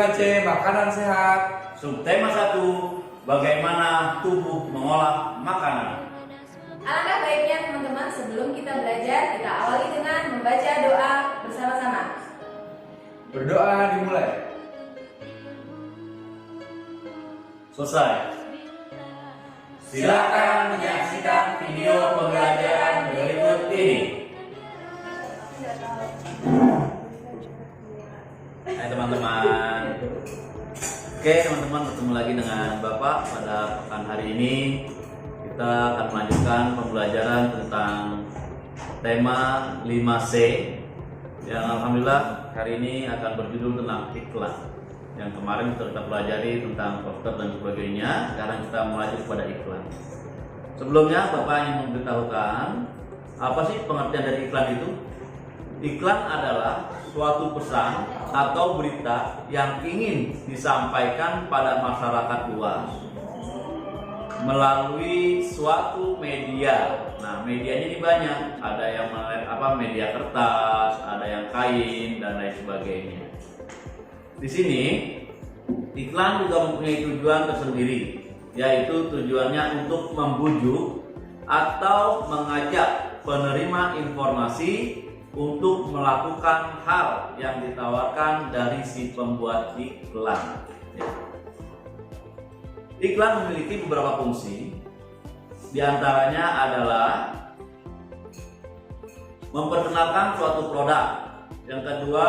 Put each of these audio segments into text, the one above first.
5C Makanan Sehat. Subtema 1, bagaimana tubuh mengolah makanan. Alangkah baiknya teman-teman sebelum kita belajar, kita awali dengan membaca doa bersama-sama. Berdoa dimulai. Selesai. Silakan menyaksikan video pembelajaran berikut ini. Hai teman-teman. Oke teman-teman, bertemu lagi dengan Bapak pada pekan hari ini. Kita akan melanjutkan pembelajaran tentang tema 5C yang alhamdulillah hari ini akan berjudul tentang iklan. Yang kemarin kita pelajari tentang poster dan sebagainya. Sekarang kita melanjut pada iklan. Sebelumnya Bapak ingin memberitahukan apa sih pengertian dari iklan itu? Iklan adalah suatu pesan atau berita yang ingin disampaikan pada masyarakat luas melalui suatu media. Nah, medianya ini banyak. Ada yang media kertas, ada yang kain dan lain sebagainya. Di sini iklan juga mempunyai tujuan tersendiri, yaitu tujuannya untuk membujuk atau mengajak penerima informasi untuk melakukan hal yang ditawarkan dari si pembuat iklan. Iklan memiliki beberapa fungsi. Di antaranya adalah memperkenalkan suatu produk. Yang kedua,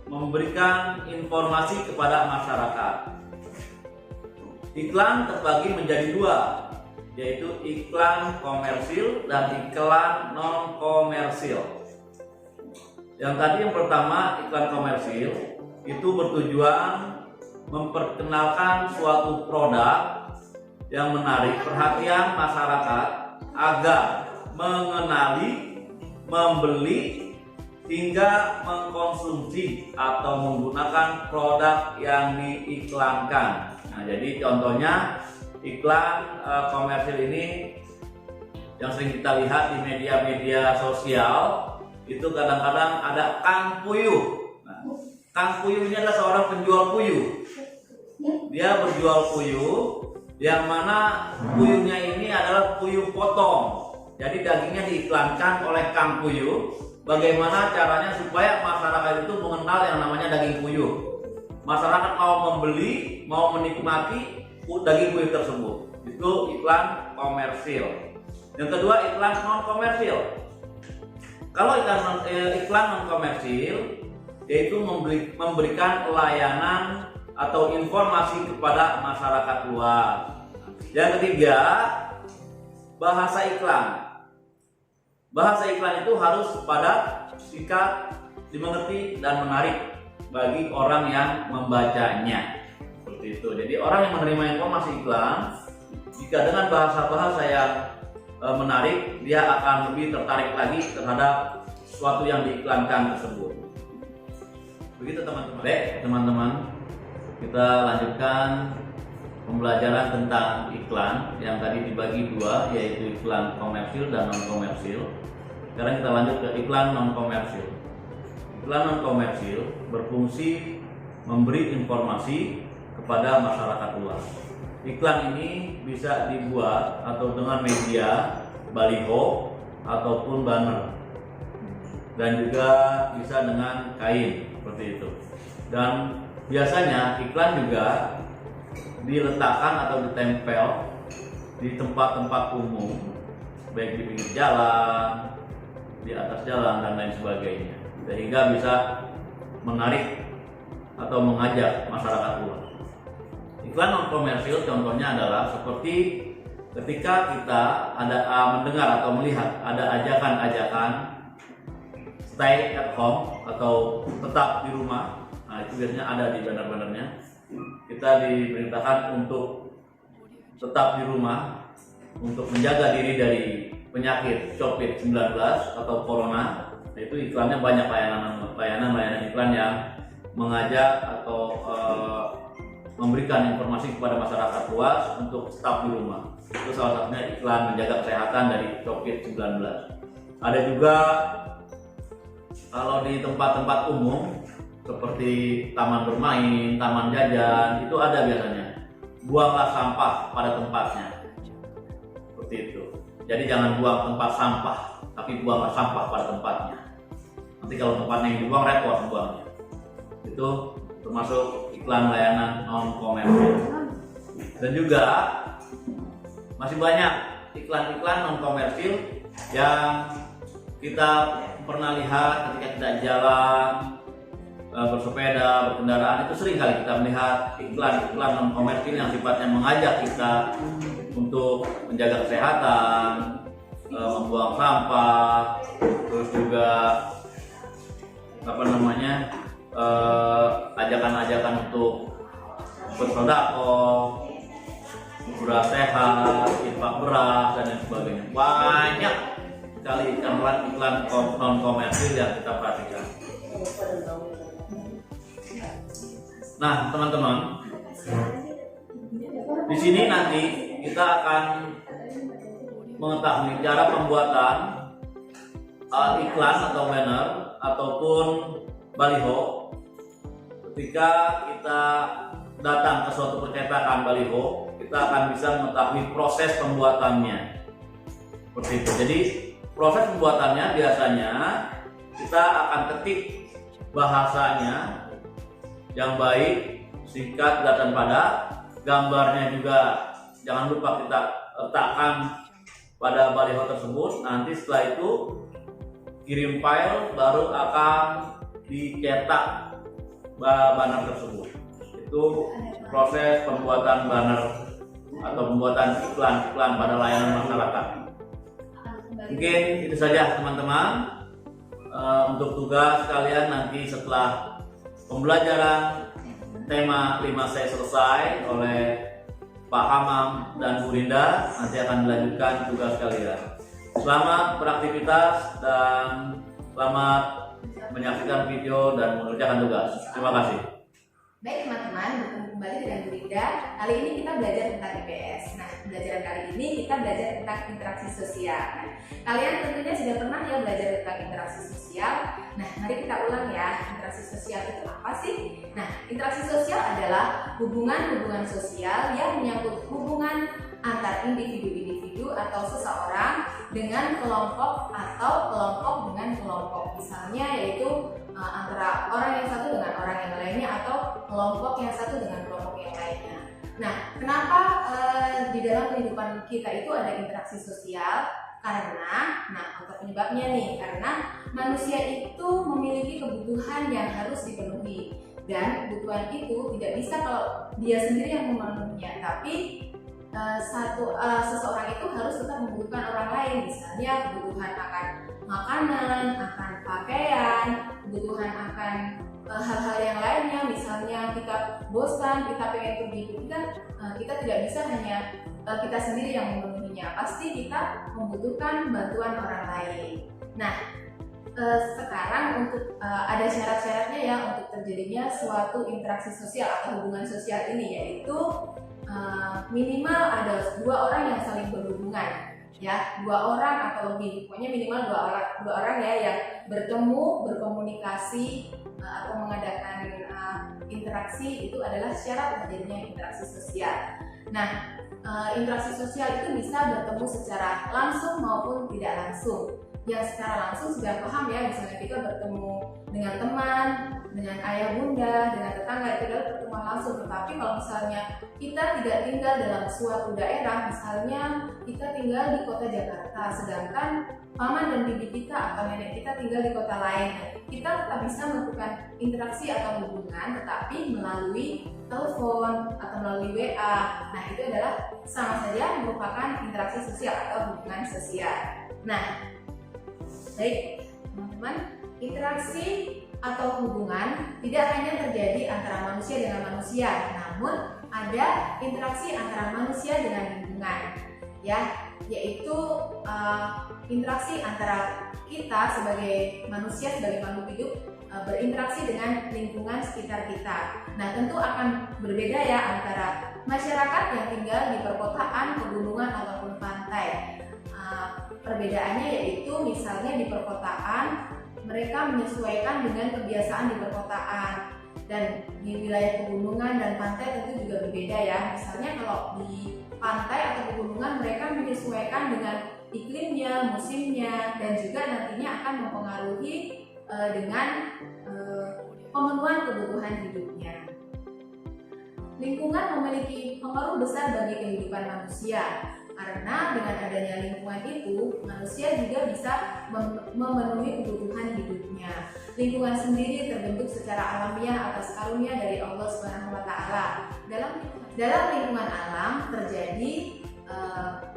memberikan informasi kepada masyarakat. Iklan terbagi menjadi dua, yaitu iklan komersil dan iklan non komersil. Yang tadi yang pertama, iklan komersil itu bertujuan memperkenalkan suatu produk yang menarik perhatian masyarakat agar mengenali, membeli, hingga mengkonsumsi atau menggunakan produk yang diiklankan. Nah, jadi contohnya iklan komersil ini yang sering kita lihat di media-media sosial. Itu kadang-kadang ada Kang Puyuh. Nah, Kang Puyuh ini adalah seorang penjual puyuh. Dia berjual puyuh, yang mana puyuhnya ini adalah puyuh potong. Jadi dagingnya diiklankan oleh Kang Puyuh. Bagaimana caranya supaya masyarakat itu mengenal yang namanya daging puyuh. Masyarakat mau membeli, mau menikmati daging puyuh tersebut. Itu iklan komersil. Yang kedua, iklan non komersil. Kalau iklan non komersil yaitu memberikan layanan atau informasi kepada masyarakat luas. Yang ketiga, bahasa iklan. Bahasa iklan itu harus padat, singkat, dimengerti dan menarik bagi orang yang membacanya. Seperti itu. Jadi orang yang menerima informasi iklan, jika dengan bahasa-bahasa yang menarik, dia akan lebih tertarik lagi terhadap sesuatu yang diiklankan tersebut. Begitu teman-teman. Baik teman-teman, kita lanjutkan pembelajaran tentang iklan yang tadi dibagi dua, yaitu iklan komersil dan non komersil. Sekarang kita lanjut ke iklan non komersil. Iklan non komersil berfungsi memberi informasi kepada masyarakat luas. Iklan ini bisa dibuat atau dengan media baliho ataupun banner, dan juga bisa dengan kain seperti itu. Dan biasanya iklan juga diletakkan atau ditempel di tempat-tempat umum, baik di pinggir jalan, di atas jalan dan lain sebagainya, sehingga bisa menarik atau mengajak masyarakat luas. Iklan non komersil contohnya adalah seperti ketika kita mendengar atau melihat ada ajakan-ajakan stay at home atau tetap di rumah. Nah, itu biasanya ada di banner-bannernya. Kita diperintahkan untuk tetap di rumah untuk menjaga diri dari penyakit COVID-19 atau corona. Itu iklannya banyak, layanan iklan yang mengajak atau memberikan informasi kepada masyarakat luas untuk tetap di rumah. Itu salah satunya iklan menjaga kesehatan dari COVID-19. Ada juga kalau di tempat-tempat umum seperti taman bermain, taman jajan, itu ada biasanya. Buanglah sampah pada tempatnya. Seperti itu. Jadi jangan buang tempat sampah, tapi buanglah sampah pada tempatnya. Nanti kalau tempatnya yang dibuang, repot buangnya. Itu termasuk iklan layanan non komersil. Dan juga masih banyak iklan-iklan non komersil yang kita pernah lihat ketika kita jalan, bersepeda, berkendaraan, itu sering kali kita melihat iklan-iklan non komersil yang sifatnya mengajak kita untuk menjaga kesehatan, membuang sampah, terus juga ajakan-ajakan untuk bersedekah, beras sehat, infak beras dan lain sebagainya. Banyak sekali iklan non komersil yang kita perhatikan. Nah, teman-teman, di sini nanti kita akan mengetahui cara pembuatan iklan atau banner ataupun baliho. Ketika kita datang ke suatu percetakan baliho, kita akan bisa mengetahui proses pembuatannya. Seperti itu. Jadi proses pembuatannya biasanya kita akan ketik bahasanya yang baik, singkat, dan padat. Gambarnya juga jangan lupa kita letakkan pada baliho tersebut. Nanti setelah itu kirim file, baru akan dicetak banner tersebut. Itu proses pembuatan banner atau pembuatan iklan pada layanan masyarakat. Mungkin itu saja teman-teman. Untuk tugas kalian nanti setelah pembelajaran tema 5C selesai oleh Pak Hamam dan Bu Rinda, nanti akan dilanjutkan tugas kalian. Selamat beraktivitas dan selamat menyaksikan video dan mengerjakan tugas. Terima kasih. Baik teman-teman, bertemu kembali dengan Bu Rinda. Kali ini kita belajar tentang IPS. Nah, pembelajaran kali ini kita belajar tentang interaksi sosial. Nah, kalian tentunya sudah pernah ya belajar tentang interaksi sosial. Nah, mari kita ulang ya, interaksi sosial itu apa sih? Nah, interaksi sosial adalah hubungan-hubungan sosial yang menyangkut hubungan antar individu-individu atau seseorang dengan kelompok atau kelompok dengan kelompok. Misalnya yaitu antara orang yang satu dengan orang yang lainnya atau kelompok yang satu dengan kelompok yang lainnya. Nah, kenapa di dalam kehidupan kita itu ada interaksi sosial? Karena, faktor penyebabnya nih, karena manusia itu memiliki kebutuhan yang harus dipenuhi, dan kebutuhan itu tidak bisa kalau dia sendiri yang memenuhinya, tapi seseorang itu harus tetap membutuhkan orang lain. Misalnya kebutuhan akan makanan, akan pakaian, kebutuhan akan hal-hal yang lainnya. Misalnya kita bosan, kita pengen pergi, kita tidak bisa hanya kita sendiri yang memenuhinya. Pasti kita membutuhkan bantuan orang lain. Nah, sekarang untuk ada syarat-syaratnya ya untuk terjadinya suatu interaksi sosial atau hubungan sosial ini, yaitu minimal ada dua orang yang saling berhubungan, ya, 2 orang atau lebih, pokoknya minimal dua orang ya yang bertemu, berkomunikasi atau mengadakan interaksi. Itu adalah syarat terjadinya interaksi sosial. Nah, interaksi sosial itu bisa bertemu secara langsung maupun tidak langsung. Yang secara langsung sudah paham ya, misalnya kita bertemu dengan teman, dengan ayah bunda, dengan tetangga, itu adalah pertemuan langsung. Tetapi kalau misalnya kita tidak tinggal dalam suatu daerah, misalnya kita tinggal di kota Jakarta, sedangkan paman dan bibi kita atau nenek kita tinggal di kota lain, kita tetap bisa melakukan interaksi atau hubungan, tetapi melalui telepon atau melalui WA. Nah, itu adalah sama saja merupakan interaksi sosial atau hubungan sosial. Nah, baik teman-teman, interaksi atau hubungan tidak hanya terjadi antara manusia dengan manusia, namun ada interaksi antara manusia dengan lingkungan, ya, yaitu interaksi antara kita sebagai manusia, sebagai makhluk hidup, berinteraksi dengan lingkungan sekitar kita. Nah, tentu akan berbeda ya antara masyarakat yang tinggal di perkotaan, pegunungan ataupun pantai. Perbedaannya yaitu misalnya di perkotaan mereka menyesuaikan dengan kebiasaan di perkotaan. Dan di wilayah pegunungan dan pantai tentu juga berbeda ya. Misalnya kalau di pantai atau pegunungan mereka menyesuaikan dengan iklimnya, musimnya, dan juga nantinya akan mempengaruhi dengan pemenuhan kebutuhan hidupnya. Lingkungan memiliki pengaruh besar bagi kehidupan manusia, karena dengan adanya lingkungan itu, manusia juga bisa memenuhi kebutuhan hidupnya. Lingkungan sendiri terbentuk secara alamiah atas karunia dari Allah Subhanahu wa Ta'ala. Dalam lingkungan alam terjadi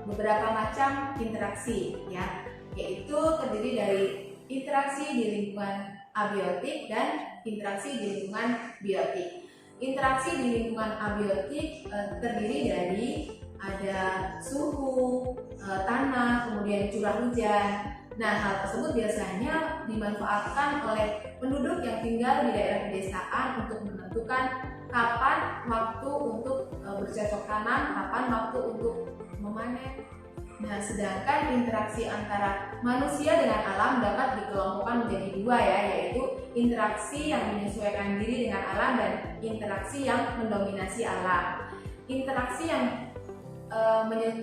beberapa macam interaksi, ya, yaitu terdiri dari interaksi di lingkungan abiotik dan interaksi di lingkungan biotik. Interaksi di lingkungan abiotik terdiri dari ada suhu, tanah, kemudian curah hujan. Nah, hal tersebut biasanya dimanfaatkan oleh penduduk yang tinggal di daerah pedesaan untuk menentukan kapan waktu untuk bercocok tanam, kapan waktu untuk memanen. Nah, sedangkan interaksi antara manusia dengan alam dapat dikelompokkan menjadi dua ya, yaitu interaksi yang menyesuaikan diri dengan alam dan interaksi yang mendominasi alam. Interaksi yang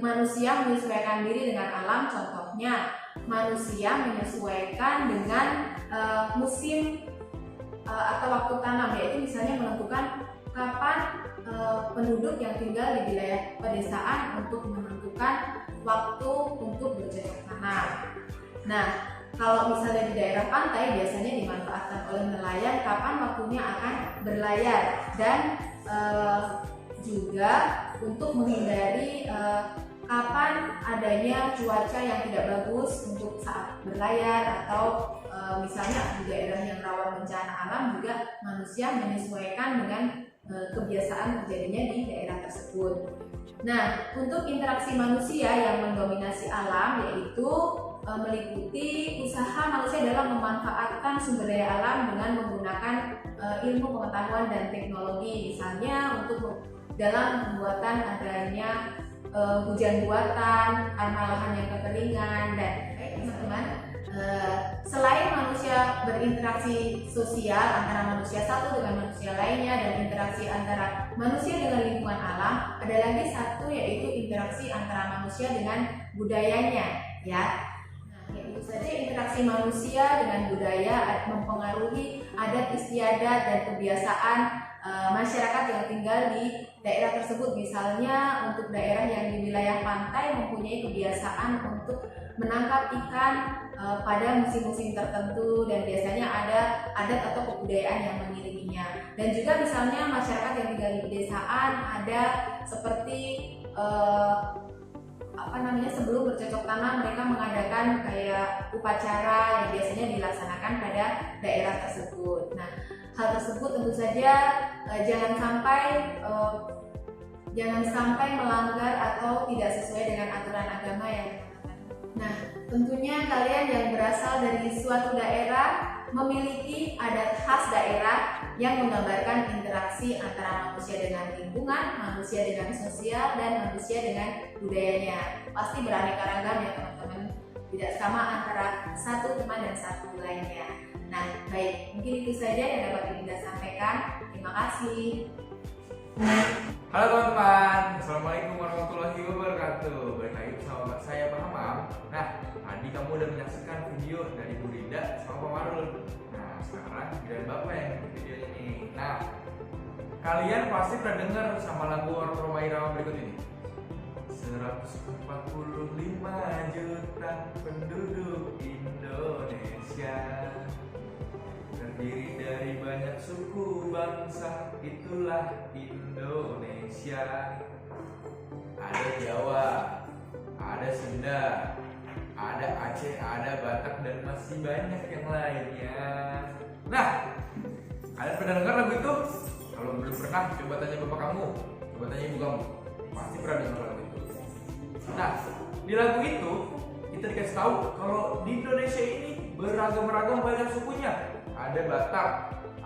manusia menyesuaikan diri dengan alam, contohnya manusia menyesuaikan dengan musim atau waktu tanam, yaitu misalnya menentukan kapan penduduk yang tinggal di wilayah pedesaan untuk menentukan waktu untuk bercocok tanam. Nah, kalau misalnya di daerah pantai biasanya dimanfaatkan oleh nelayan kapan waktunya akan berlayar, dan juga untuk menghindari kapan adanya cuaca yang tidak bagus untuk saat berlayar, atau misalnya di daerah yang rawan bencana alam juga manusia menyesuaikan dengan kebiasaan terjadinya di daerah tersebut. Nah, untuk interaksi manusia yang mendominasi alam yaitu meliputi usaha manusia dalam memanfaatkan sumber daya alam dengan menggunakan ilmu pengetahuan dan teknologi, misalnya untuk dalam pembuatan adanya hujan buatan, karena lahan yang kekeringan, dan teman-teman, selain manusia berinteraksi sosial antara manusia satu dengan manusia lainnya dan interaksi antara manusia dengan lingkungan alam, ada lagi satu yaitu interaksi antara manusia dengan budayanya, ya. Nah, itu saja interaksi manusia dengan budaya mempengaruhi adat istiadat dan kebiasaan masyarakat yang tinggal di daerah tersebut. Misalnya untuk daerah yang di wilayah pantai mempunyai kebiasaan untuk menangkap ikan pada musim-musim tertentu, dan biasanya ada adat atau kebudayaan yang mengiringinya. Dan juga misalnya masyarakat yang tinggal di pedesaan ada seperti sebelum bercocok tanam mereka mengadakan kayak upacara yang biasanya dilaksanakan pada daerah tersebut. Nah, hal tersebut tentu saja jangan sampai melanggar atau tidak sesuai dengan aturan agama yang dikatakan. Nah, tentunya kalian yang berasal dari suatu daerah memiliki adat khas daerah yang menggambarkan interaksi antara manusia dengan lingkungan, manusia dengan sosial, dan manusia dengan budayanya. Pasti beraneka ragam ya teman-teman, tidak sama antara satu teman dan satu lainnya. Nah, baik, mungkin itu saja yang dapat Dinda sampaikan. Terima kasih. Halo teman-teman, Assalamualaikum warahmatullahi wabarakatuh. Balik lagi bersama saya Pak Hamam. Nah, tadi kamu udah menyaksikan video dari Bu Dinda sama Pak Marul. Nah, sekarang giliran Bapak yang bikin video ini. Nah, kalian pasti pernah dengar sama lagu Roma Irama berikut ini. 145 juta penduduk Indonesia, terdiri dari banyak suku bangsa, itulah Indonesia. Ada Jawa, ada Sunda, ada Aceh, ada Batak, dan masih banyak yang lainnya. Nah, kalian pernah dengar lagu itu? Kalau belum pernah, coba tanya bapak kamu, coba tanya ibu kamu, pasti pernah dengar lagu itu. Nah, di lagu itu kita dikasih tahu kalau di Indonesia ini beragam-ragam banyak sukunya. Ada Batak,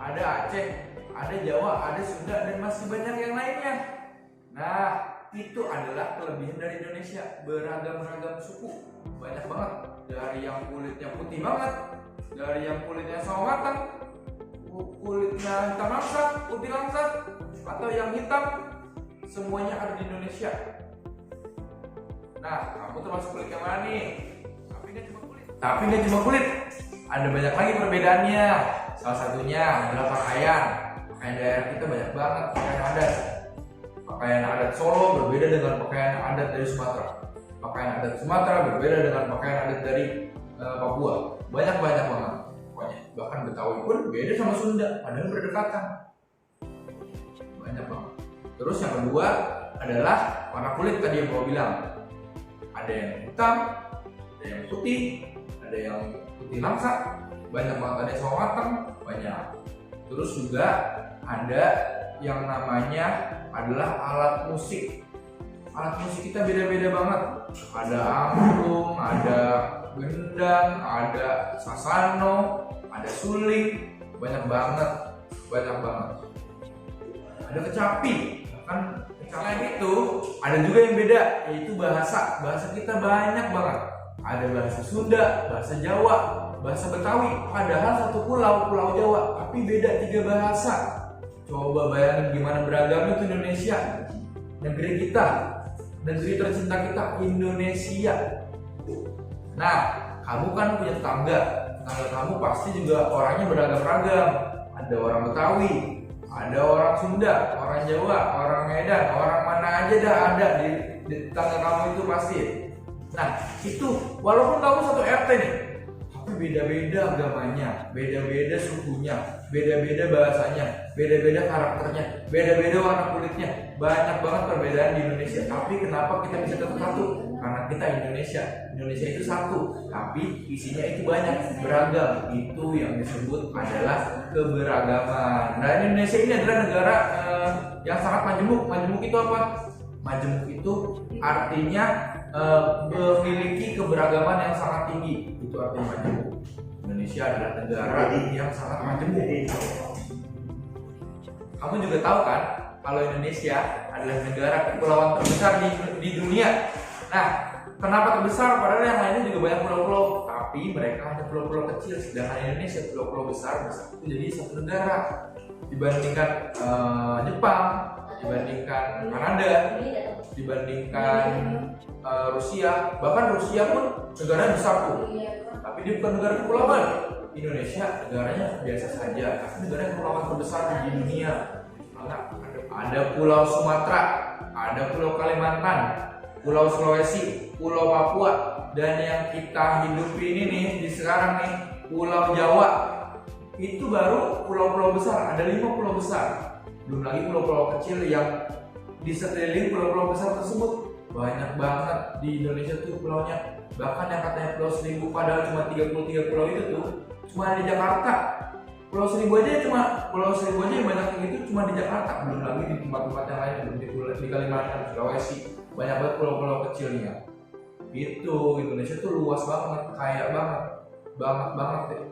ada Aceh, ada Jawa, ada Sunda, dan masih banyak yang lainnya. Nah, itu adalah kelebihan dari Indonesia. Beragam-ragam suku, banyak banget. Dari yang kulitnya putih banget, dari yang kulitnya sawo matang, kulitnya hitam langsat, putih langsat, atau yang hitam, semuanya ada di Indonesia. Nah, kamu termasuk kulit yang mana nih? Tapi nggak cuma kulit, ada banyak lagi perbedaannya. Salah satunya adalah pakaian. Pakaian daerah kita banyak banget, pakaian adat. Pakaian adat Solo berbeda dengan pakaian adat dari Sumatera. Pakaian adat Sumatera berbeda dengan pakaian adat dari Papua. Banyak banget pokoknya. Bahkan Betawi pun beda sama Sunda, padahal berdekatan. Banyak banget. Terus yang kedua adalah warna kulit tadi yang gua bilang. Ada yang hitam, ada yang putih, ada yang putih langsat, banyak banget, ada yang sawo matang, banyak. Terus juga ada yang namanya adalah alat musik. Alat musik kita beda-beda banget. Ada angklung, ada gendang, ada sasano, ada suling, banyak banget. Ada kecapi, kan. Selain itu, ada juga yang beda, yaitu bahasa. Bahasa kita banyak banget. Ada bahasa Sunda, bahasa Jawa, bahasa Betawi. Padahal satu pulau Jawa, tapi beda 3 bahasa. Coba bayangin gimana beragamnya itu Indonesia. Negeri kita, negeri tercinta kita, Indonesia. Nah, kamu kan punya tetangga. Tetangga kamu pasti juga orangnya beragam-ragam. Ada orang Betawi, ada orang Sunda, orang Jawa, orang Medan, orang mana aja dah ada di tetangga kamu itu pasti. Nah, itu walaupun kamu satu RT nih, tapi beda-beda agamanya, beda-beda sukunya, beda-beda bahasanya, beda-beda karakternya, beda-beda warna kulitnya. Banyak banget perbedaan di Indonesia. Tapi kenapa kita bisa tetap satu? Karena kita Indonesia. Indonesia itu satu, tapi isinya itu banyak, beragam. Itu yang disebut adalah keberagaman. Nah, Indonesia ini adalah negara yang sangat majemuk. Majemuk itu apa? Majemuk itu artinya memiliki keberagaman yang sangat tinggi. Itu artinya majemuk. Indonesia adalah negara yang sangat majemuk. Kamu juga tahu kan kalau Indonesia adalah negara kepulauan terbesar di dunia. Nah, kenapa terbesar? Padahal yang lainnya juga banyak pulau-pulau, tapi mereka hanya pulau-pulau kecil. Sedangkan Indonesia pulau-pulau besar itu jadi satu negara. Dibandingkan Jepang, dibandingkan Kanada, dibandingkan Rusia, bahkan Rusia pun negara besar tuh. Tapi dia bukan negara kepulauan. Indonesia negaranya biasa saja, tapi negara kepulauan terbesar di dunia. Ada Pulau Sumatera, ada Pulau Kalimantan, Pulau Sulawesi, Pulau Papua, dan yang kita hidupi ini nih di sekarang nih Pulau Jawa. Itu baru pulau-pulau besar, ada 5 pulau besar. Belum lagi pulau-pulau kecil yang di sekeliling pulau-pulau besar tersebut. Banyak banget di Indonesia tuh pulaunya. Bahkan yang katanya Pulau Seribu padahal cuma 33 pulau itu tuh cuma di Jakarta. Pulau Seribu aja yang banyak yang itu cuma di Jakarta. Belum lagi di tempat-tempat yang lain, belum di Kalimantan, Sulawesi. Banyak banget pulau-pulau kecilnya. Itu Indonesia tuh luas banget, kaya banget deh.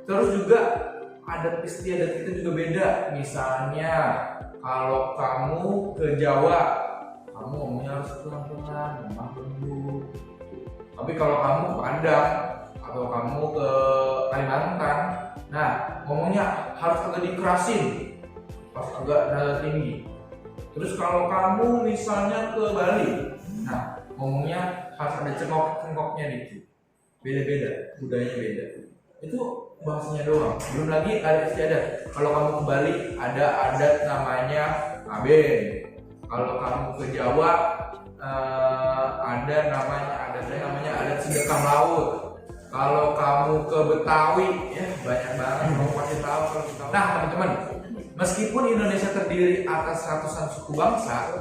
Terus juga adat istiadat kita juga beda. Misalnya kalau kamu ke Jawa, kamu ngomongnya harus pelan-pelan, memang lembut. Tapi kalau kamu ke Padang atau kamu ke Kalimantan, nah ngomongnya harus agak dikerasin, harus agak nada tinggi. Terus kalau kamu misalnya ke Bali, nah ngomongnya harus ada cengkok-cengkoknya dikit. Beda-beda, budayanya beda. Itu bahasanya doang. Belum lagi adat istiadat. Kalau kamu ke Bali ada adat namanya Aben. Kalau kamu ke Jawa ada namanya adat sedekah laut. Kalau kamu ke Betawi, ya banyak banget kamu pasti tahu kalau kita. Nah teman-teman, meskipun Indonesia terdiri atas ratusan suku bangsa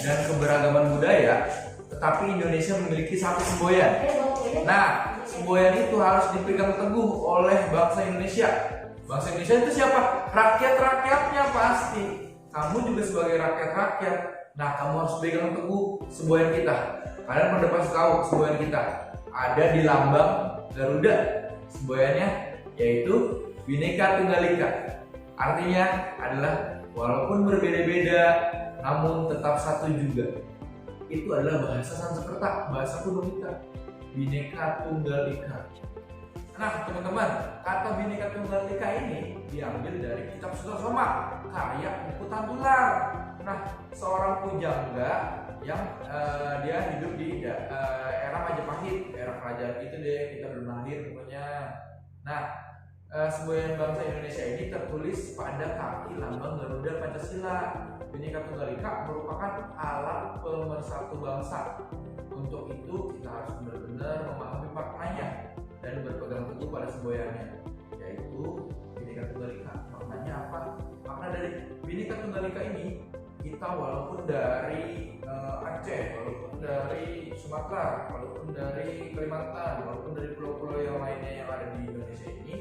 dan keberagaman budaya, tetapi Indonesia memiliki satu semboyan. Nah, semboyan itu harus dipegang teguh oleh bangsa Indonesia. Bangsa Indonesia itu siapa? Rakyat-rakyatnya pasti. Kamu juga sebagai rakyat-rakyat. Nah, kamu harus pegang teguh semboyan kita. Kalian pada pasti tahu semboyan kita. Ada di lambang Garuda. Semboyannya yaitu Bhinneka Tunggal Ika. Artinya adalah walaupun berbeda-beda, namun tetap satu juga. Itu adalah bahasa Sanskerta, bahasa kuno kita, Bhinneka Tunggal Ika. Nah teman-teman, kata Bhinneka Tunggal Ika ini diambil dari kitab Sutasoma karya Empu Tantular. Nah, seorang pujangga yang dia hidup di era Majapahit, era kerajaan itu deh, kita belum lahir pokoknya. Nah, semboyan bangsa Indonesia ini tertulis pada kaki lambang Garuda Pancasila. Bhinneka Tunggal Ika merupakan alat pemersatu bangsa. Untuk itu kita harus benar-benar memahami maknanya dan berpegang teguh pada semboyannya, yaitu Bhinneka Tunggal Ika. Maknanya apa? Makna dari Bhinneka Tunggal Ika ini, kita walaupun dari Aceh, walaupun dari Sumatera, walaupun dari Kalimantan, walaupun dari pulau-pulau yang lainnya yang ada di Indonesia ini,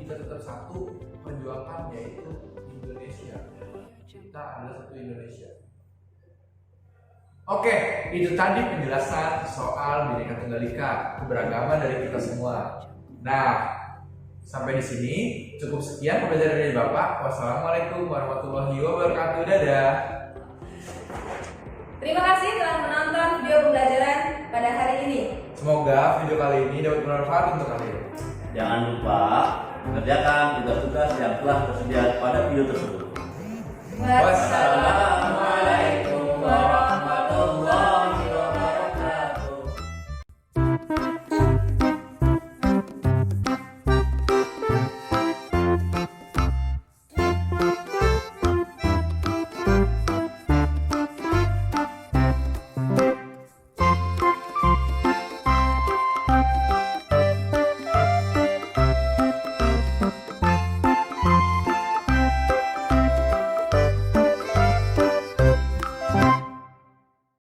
kita tetap satu perjuangan, yaitu Indonesia. Kita adalah satu Indonesia. Oke, itu tadi penjelasan soal Bhinneka Tunggal Ika, keberagaman dari kita semua. Nah, sampai di sini cukup sekian pembelajaran dari Bapak. Wassalamualaikum warahmatullahi wabarakatuh. Dadah. Terima kasih telah menonton video pembelajaran pada hari ini. Semoga video kali ini dapat bermanfaat untuk kalian. Jangan lupa mengerjakan tugas-tugas yang telah tersedia pada video tersebut. Wassalam.